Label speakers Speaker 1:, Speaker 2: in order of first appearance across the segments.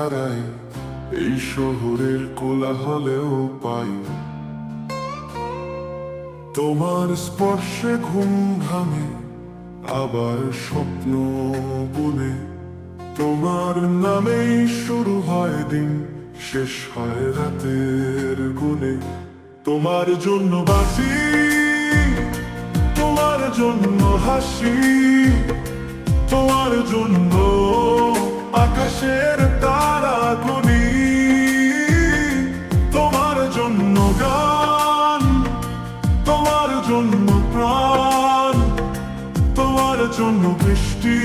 Speaker 1: হারাই, এই শহরের কোলাহলেও পাই তোমার স্পর্শে ঘুম ভাঙে, আবার স্বপ্ন বুনে। তোমার নামেই শুরু হয় দিন, শেষ হয় রাতের গুণে। তোমার জন্য বাঁচি, তোমার জন্য হাসি, তোমার জন্য আকাশের তারা গুনি। তোমার জন্য গান, তোমার জন্য প্রাণ, তোমার জন্য বৃষ্টি,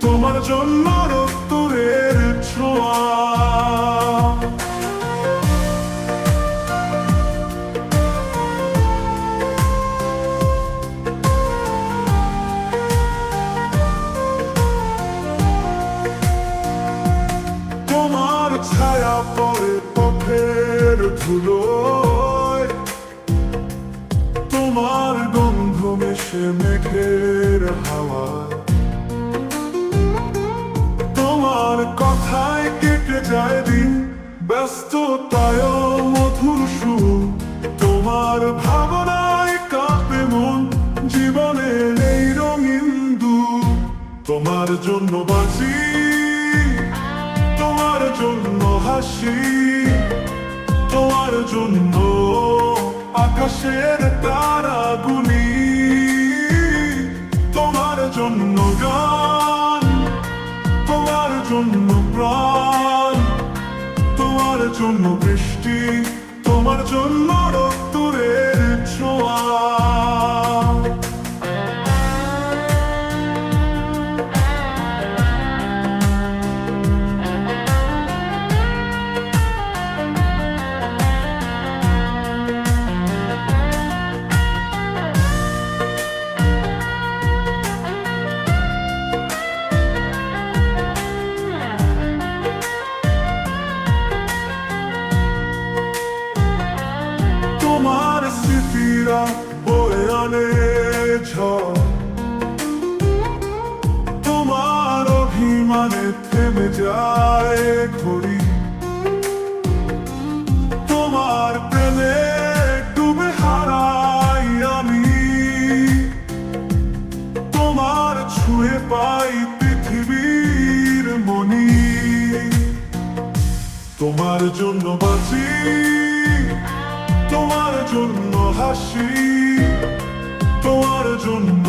Speaker 1: তোমার জন্য রক্তের ছোঁয়া। তোমার ছায়া পড়ে পথের ধুলোয়, তোমার গন্ধ মেশে মেঘের হাওয়া। তোমার কথায় কেটে যায় দিন, ব্যস্ততায় মধুর সুর। তোমার ভাবনায় কাঁপে মন, জীবনের এই রঙিন দূর। তোমার জন্য বাঁচি, তোমার জন্য হাসি, তোমার জন্য আকাশের তারা গুনি। তোমার জন্য গান, তোমার জন্য প্রাণ, তোমার জন্য বৃষ্টি, তোমার জন্য রক্তের ছোঁয়া। তোমার স্মৃতিরা বয়ে আনে ঝড়, তোমার অভিমানে থেমে যায় ঘড়ি। তোমার প্রেমে ডুবে হারাই আমি, তোমার ছুঁয়ে পাই পৃথিবীর মনি। তোমার জন্য বাঁচি, তোমার জন্য হাসি, তোমার জন্য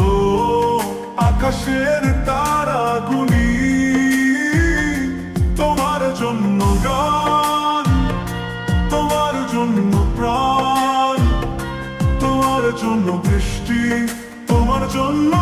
Speaker 1: আকাশের তারা গুনি। তোমার জন্য গান, তোমার জন্য প্রাণ, তোমার জন্য বৃষ্টি, তোমার জন্য